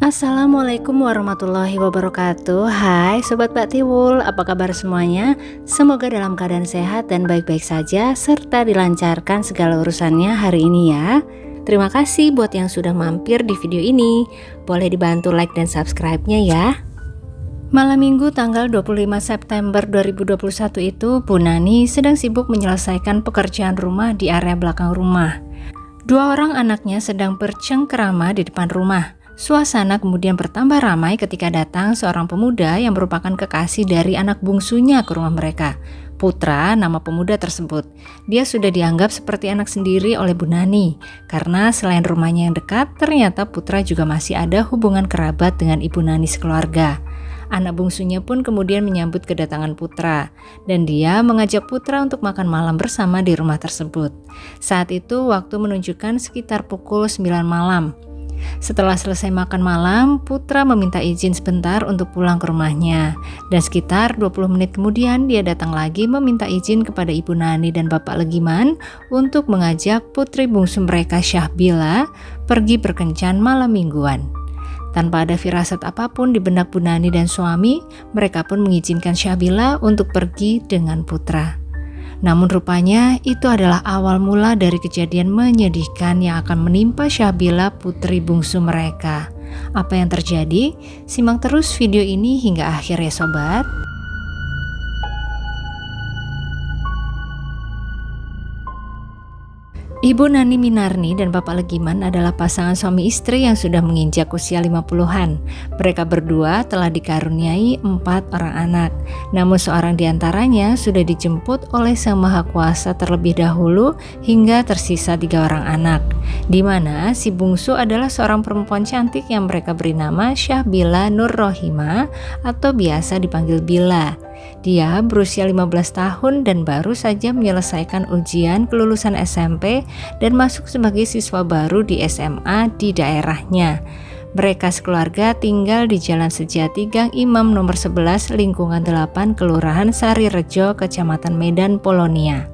Assalamualaikum warahmatullahi wabarakatuh. Hai Sobat Mbak Tiwul, apa kabar semuanya? Semoga dalam keadaan sehat dan baik-baik saja, serta dilancarkan segala urusannya hari ini ya. Terima kasih buat yang sudah mampir di video ini. Boleh dibantu like dan subscribe-nya ya. Malam minggu tanggal 25 September 2021 itu, Bu Nani sedang sibuk menyelesaikan pekerjaan rumah di area belakang rumah. Dua orang anaknya sedang bercengkerama di depan rumah. Suasana kemudian bertambah ramai ketika datang seorang pemuda yang merupakan kekasih dari anak bungsunya ke rumah mereka. Putra, nama pemuda tersebut. Dia sudah dianggap seperti anak sendiri oleh Bu Nani, karena selain rumahnya yang dekat, ternyata Putra juga masih ada hubungan kerabat dengan Ibu Nani sekeluarga. Anak bungsunya pun kemudian menyambut kedatangan Putra, dan dia mengajak Putra untuk makan malam bersama di rumah tersebut. Saat itu waktu menunjukkan sekitar pukul 9 malam. Setelah selesai makan malam, Putra meminta izin sebentar untuk pulang ke rumahnya. Dan sekitar 20 menit kemudian dia datang lagi meminta izin kepada Ibu Nani dan Bapak Legiman untuk mengajak putri bungsu mereka Syahbila pergi berkencan malam mingguan. Tanpa ada firasat apapun di benak Bu Nani dan suami, mereka pun mengizinkan Syahbila untuk pergi dengan Putra. Namun rupanya itu adalah awal mula dari kejadian menyedihkan yang akan menimpa Syahbila putri bungsu mereka. Apa yang terjadi? Simak terus video ini hingga akhir ya sobat. Ibu Nani Minarni dan Bapak Legiman adalah pasangan suami istri yang sudah menginjak usia 50-an. Mereka berdua telah dikaruniai 4 orang anak. Namun seorang diantaranya sudah dijemput oleh Sang Maha Kuasa terlebih dahulu hingga tersisa 3 orang anak. Di mana si bungsu adalah seorang perempuan cantik yang mereka beri nama Syahbila Nur Rohima atau biasa dipanggil Bila. Dia berusia 15 tahun dan baru saja menyelesaikan ujian kelulusan SMP dan masuk sebagai siswa baru di SMA di daerahnya. Mereka sekeluarga tinggal di Jalan Sejati Gang Imam nomor 11 lingkungan 8 Kelurahan Sarirejo, Kecamatan Medan, Polonia.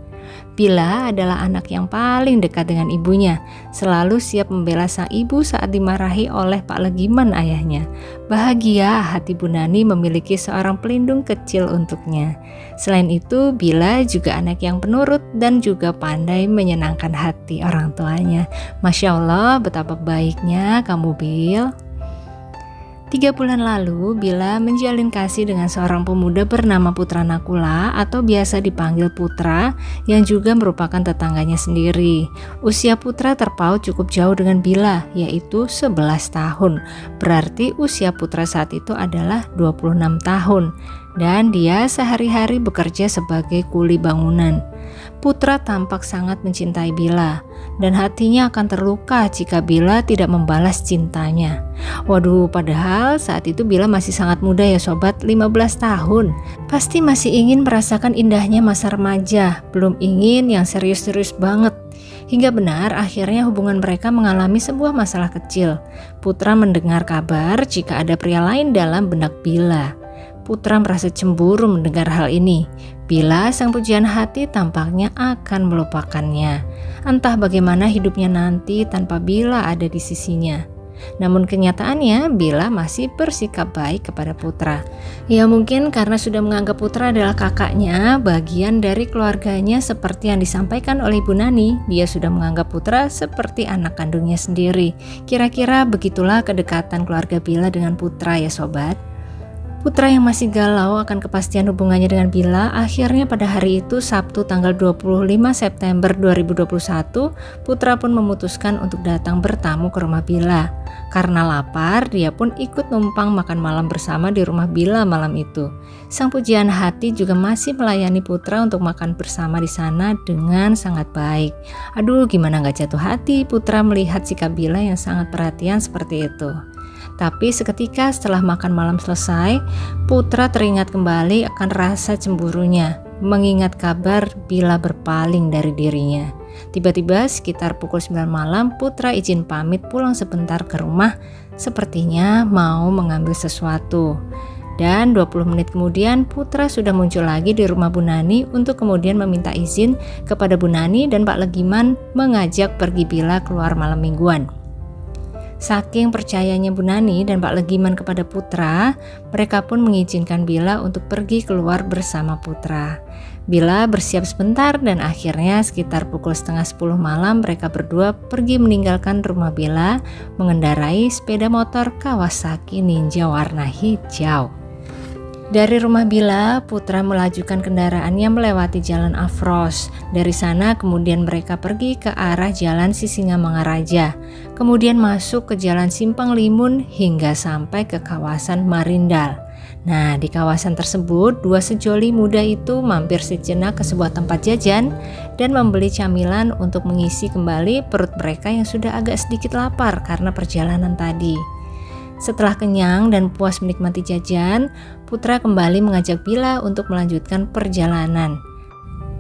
Bila adalah anak yang paling dekat dengan ibunya, selalu siap membela sang ibu saat dimarahi oleh Pak Legiman ayahnya. Bahagia hati Bu Nani memiliki seorang pelindung kecil untuknya. Selain itu, Bila juga anak yang penurut dan juga pandai menyenangkan hati orang tuanya. Masya Allah, betapa baiknya kamu, Bil. 3 bulan lalu, Bila menjalin kasih dengan seorang pemuda bernama Putra Nakula atau biasa dipanggil Putra yang juga merupakan tetangganya sendiri. Usia Putra terpaut cukup jauh dengan Bila, yaitu 11 tahun. Berarti usia Putra saat itu adalah 26 tahun. Dan dia sehari-hari bekerja sebagai kuli bangunan. Putra tampak sangat mencintai Bila dan hatinya akan terluka jika Bila tidak membalas cintanya. Waduh, padahal saat itu Bila masih sangat muda ya sobat, 15 tahun. Pasti masih ingin merasakan indahnya masa remaja, belum ingin yang serius-serius banget. Hingga benar akhirnya hubungan mereka mengalami sebuah masalah kecil. Putra mendengar kabar jika ada pria lain dalam benak Bila. Putra merasa cemburu mendengar hal ini. Bila sang pujian hati tampaknya akan melupakannya. Entah bagaimana hidupnya nanti tanpa Bila ada di sisinya. Namun kenyataannya Bila masih bersikap baik kepada Putra. Ya mungkin karena sudah menganggap Putra adalah kakaknya, bagian dari keluarganya seperti yang disampaikan oleh Ibu Nani. Dia sudah menganggap Putra seperti anak kandungnya sendiri. Kira-kira begitulah kedekatan keluarga Bila dengan Putra ya sobat. Putra yang masih galau akan kepastian hubungannya dengan Bila, akhirnya pada hari itu Sabtu tanggal 25 September 2021, Putra pun memutuskan untuk datang bertamu ke rumah Bila. Karena lapar, dia pun ikut numpang makan malam bersama di rumah Bila malam itu. Sang pujian hati juga masih melayani Putra untuk makan bersama di sana dengan sangat baik. Aduh, gimana gak jatuh hati Putra melihat sikap Bila yang sangat perhatian seperti itu. Tapi seketika setelah makan malam selesai, Putra teringat kembali akan rasa cemburunya, mengingat kabar Bila berpaling dari dirinya. Tiba-tiba sekitar pukul 9 malam, Putra izin pamit pulang sebentar ke rumah, sepertinya mau mengambil sesuatu. Dan 20 menit kemudian Putra sudah muncul lagi di rumah Bu Nani untuk kemudian meminta izin kepada Bu Nani dan Pak Legiman mengajak pergi Bila keluar malam mingguan. Saking percayanya Bu Nani dan Pak Legiman kepada Putra, mereka pun mengizinkan Bila untuk pergi keluar bersama Putra. Bila bersiap sebentar dan akhirnya sekitar pukul setengah 10 malam mereka berdua pergi meninggalkan rumah Bila mengendarai sepeda motor Kawasaki Ninja warna hijau. Dari rumah Bila, Putra melajukan kendaraannya melewati jalan Afros. Dari sana kemudian mereka pergi ke arah jalan Sisingamangaraja, kemudian masuk ke jalan Simpang Limun hingga sampai ke kawasan Marindal. Nah, di kawasan tersebut, dua sejoli muda itu mampir sejenak ke sebuah tempat jajan dan membeli camilan untuk mengisi kembali perut mereka yang sudah agak sedikit lapar karena perjalanan tadi. Setelah kenyang dan puas menikmati jajan, Putra kembali mengajak Bila untuk melanjutkan perjalanan.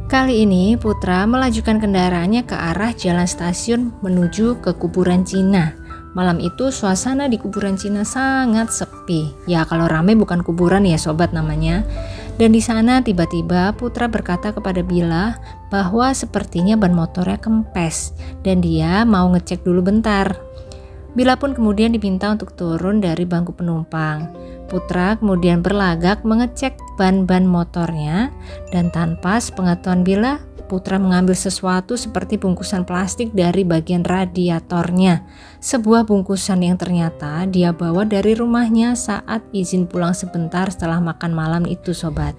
Kali ini Putra melajukan kendaraannya ke arah jalan stasiun menuju ke kuburan Cina. Malam itu suasana di kuburan Cina sangat sepi. Ya kalau ramai bukan kuburan ya sobat namanya. Dan di sana tiba-tiba Putra berkata kepada Bila bahwa sepertinya ban motornya kempes dan dia mau ngecek dulu bentar. Bila pun kemudian diminta untuk turun dari bangku penumpang. Putra kemudian berlagak mengecek ban-ban motornya dan tanpa sepengetahuan Bila, Putra mengambil sesuatu seperti bungkusan plastik dari bagian radiatornya. Sebuah bungkusan yang ternyata dia bawa dari rumahnya saat izin pulang sebentar setelah makan malam itu sobat.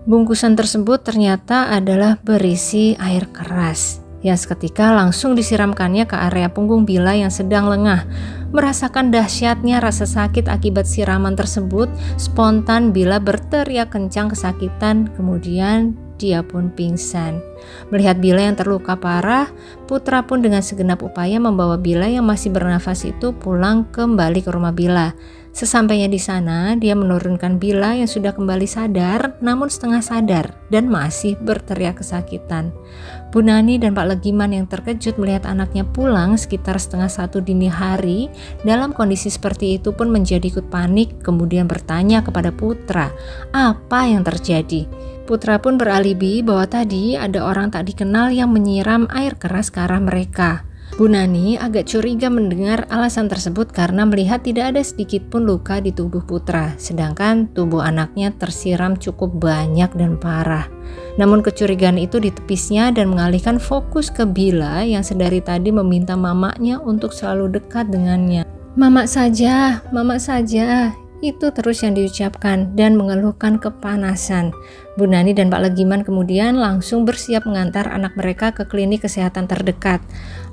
Bungkusan tersebut ternyata adalah berisi air keras yang seketika langsung disiramkannya ke area punggung Bila yang sedang lengah. Merasakan dahsyatnya rasa sakit akibat siraman tersebut, spontan Bila berteriak kencang kesakitan, kemudian dia pun pingsan. Melihat Bila yang terluka parah, Putra pun dengan segenap upaya membawa Bila yang masih bernafas itu pulang kembali ke rumah Bila. Sesampainya di sana, dia menurunkan Bila yang sudah kembali sadar namun setengah sadar dan masih berteriak kesakitan. Bu Nani dan Pak Legiman yang terkejut melihat anaknya pulang sekitar 12:30 dini hari dalam kondisi seperti itu pun menjadi ikut panik, kemudian bertanya kepada Putra, apa yang terjadi? Putra pun beralibi bahwa tadi ada orang tak dikenal yang menyiram air keras ke arah mereka. Bu Nani agak curiga mendengar alasan tersebut karena melihat tidak ada sedikit pun luka di tubuh Putra, sedangkan tubuh anaknya tersiram cukup banyak dan parah. Namun kecurigaan itu ditepisnya dan mengalihkan fokus ke Bila yang sedari tadi meminta mamanya untuk selalu dekat dengannya. Mama saja, itu terus yang diucapkan dan mengeluhkan kepanasan. Bu Nani dan Pak Legiman kemudian langsung bersiap mengantar anak mereka ke klinik kesehatan terdekat.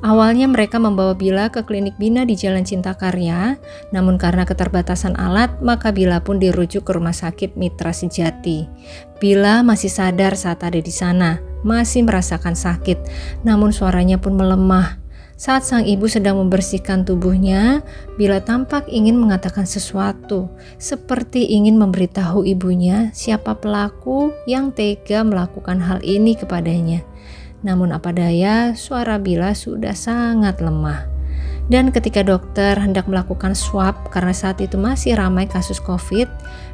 Awalnya mereka membawa Bila ke klinik Bina di Jalan Cinta Karya, namun karena keterbatasan alat, maka Bila pun dirujuk ke rumah sakit Mitra Sejati. Bila masih sadar saat ada di sana, masih merasakan sakit, namun suaranya pun melemah. Saat sang ibu sedang membersihkan tubuhnya, Bila tampak ingin mengatakan sesuatu, seperti ingin memberitahu ibunya siapa pelaku yang tega melakukan hal ini kepadanya. Namun apa daya, suara Bila sudah sangat lemah. Dan ketika dokter hendak melakukan swab karena saat itu masih ramai kasus COVID,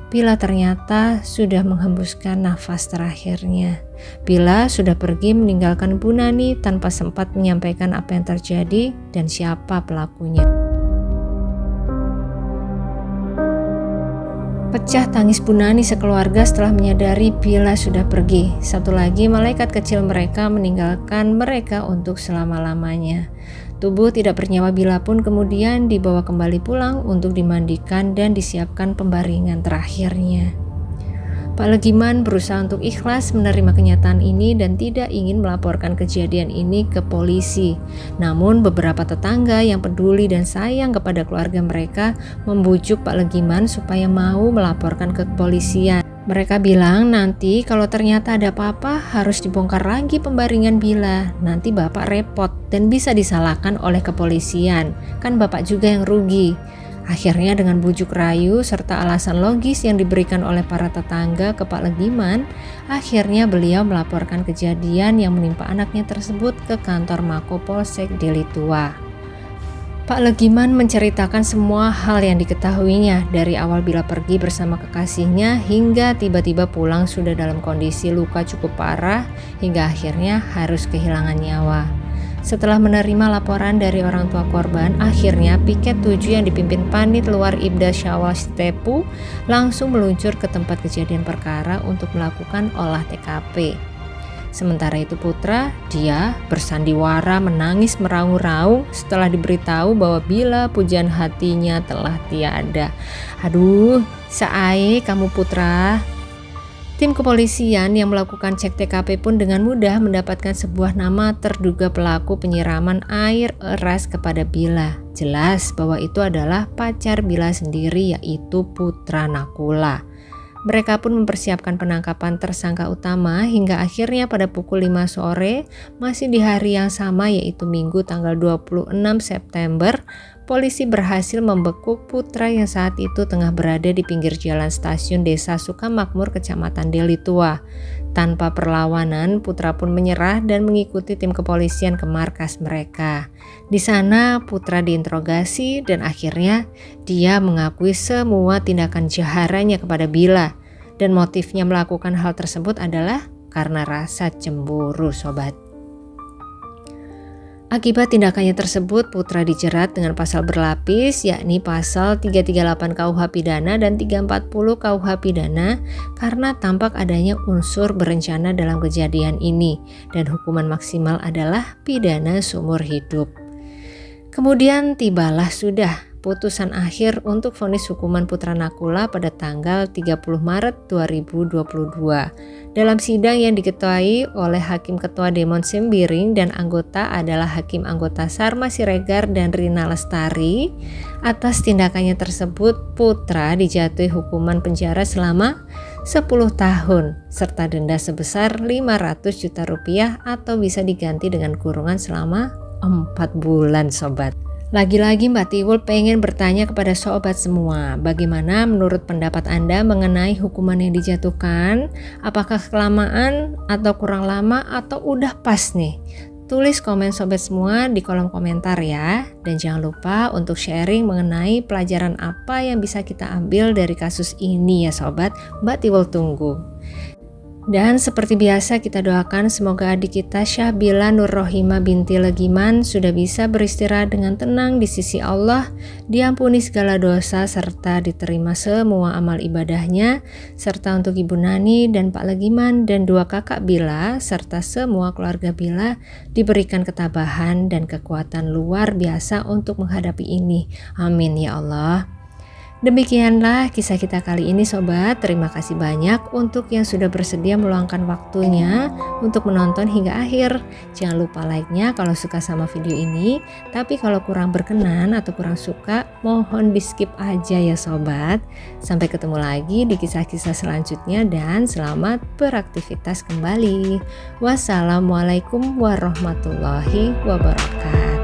Bila ternyata sudah menghembuskan nafas terakhirnya. Bila sudah pergi meninggalkan Bu Nani tanpa sempat menyampaikan apa yang terjadi dan siapa pelakunya. Pecah tangis Bu Nani sekeluarga setelah menyadari Bila sudah pergi. Satu lagi malaikat kecil mereka meninggalkan mereka untuk selama-lamanya. Tubuh tidak bernyawa Bila pun kemudian dibawa kembali pulang untuk dimandikan dan disiapkan pembaringan terakhirnya. Pak Legiman berusaha untuk ikhlas menerima kenyataan ini dan tidak ingin melaporkan kejadian ini ke polisi. Namun beberapa tetangga yang peduli dan sayang kepada keluarga mereka membujuk Pak Legiman supaya mau melaporkan ke kepolisian. Mereka bilang nanti kalau ternyata ada apa-apa harus dibongkar lagi pembaringan Bila. Nanti bapak repot dan bisa disalahkan oleh kepolisian. Kan bapak juga yang rugi. Akhirnya dengan bujuk rayu serta alasan logis yang diberikan oleh para tetangga ke Pak Legiman, akhirnya beliau melaporkan kejadian yang menimpa anaknya tersebut ke kantor Mako Polsek Deli Tua. Pak Legiman menceritakan semua hal yang diketahuinya dari awal Bila pergi bersama kekasihnya hingga tiba-tiba pulang sudah dalam kondisi luka cukup parah hingga akhirnya harus kehilangan nyawa. Setelah menerima laporan dari orang tua korban, akhirnya piket 7 yang dipimpin Panit Luar Ibda Syawal Stepu langsung meluncur ke tempat kejadian perkara untuk melakukan olah TKP. Sementara itu Putra, dia bersandiwara menangis meraung-raung setelah diberitahu bahwa Bila pujian hatinya telah tiada. Aduh, sae kamu Putra. Tim kepolisian yang melakukan cek TKP pun dengan mudah mendapatkan sebuah nama terduga pelaku penyiraman air eras kepada Bila. Jelas bahwa itu adalah pacar Bila sendiri, yaitu Putra Nakula. Mereka pun mempersiapkan penangkapan tersangka utama hingga akhirnya pada pukul 5 sore, masih di hari yang sama yaitu Minggu tanggal 26 September, polisi berhasil membekuk Putra yang saat itu tengah berada di pinggir jalan stasiun Desa Sukamakmur, Kecamatan Deli Tua. Tanpa perlawanan, Putra pun menyerah dan mengikuti tim kepolisian ke markas mereka. Di sana Putra diinterogasi dan akhirnya dia mengakui semua tindakan jaharannya kepada Bila. Dan motifnya melakukan hal tersebut adalah karena rasa cemburu, sobat. Akibat tindakannya tersebut, Putra dijerat dengan pasal berlapis, yakni pasal 338 KUH Pidana dan 340 KUH Pidana karena tampak adanya unsur berencana dalam kejadian ini, dan hukuman maksimal adalah pidana seumur hidup. Kemudian tibalah sudah putusan akhir untuk vonis hukuman Putra Nakula pada tanggal 30 Maret 2022. Dalam sidang yang diketuai oleh Hakim Ketua Demon Sembiring dan anggota adalah Hakim anggota Sarma Siregar dan Rina Lestari, atas tindakannya tersebut Putra dijatuhi hukuman penjara selama 10 tahun serta denda sebesar 500 juta rupiah atau bisa diganti dengan kurungan selama 4 bulan, sobat. Lagi-lagi Mbak Tiwul pengen bertanya kepada sobat semua, bagaimana menurut pendapat Anda mengenai hukuman yang dijatuhkan? Apakah kelamaan atau kurang lama atau udah pas nih? Tulis komen sobat semua di kolom komentar ya. Dan jangan lupa untuk sharing mengenai pelajaran apa yang bisa kita ambil dari kasus ini ya sobat. Mbak Tiwul tunggu. Dan seperti biasa kita doakan semoga adik kita Syahbila Nur Rohimah binti Legiman sudah bisa beristirahat dengan tenang di sisi Allah, diampuni segala dosa serta diterima semua amal ibadahnya, serta untuk Ibu Nani dan Pak Legiman dan 2 kakak Bila serta semua keluarga Bila diberikan ketabahan dan kekuatan luar biasa untuk menghadapi ini. Amin ya Allah. Demikianlah kisah kita kali ini sobat. Terima kasih banyak untuk yang sudah bersedia meluangkan waktunya untuk menonton hingga akhir. Jangan lupa like-nya kalau suka sama video ini. Tapi kalau kurang berkenan atau kurang suka, mohon di skip aja ya sobat. Sampai ketemu lagi di kisah-kisah selanjutnya dan selamat beraktivitas kembali. Wassalamualaikum warahmatullahi wabarakatuh.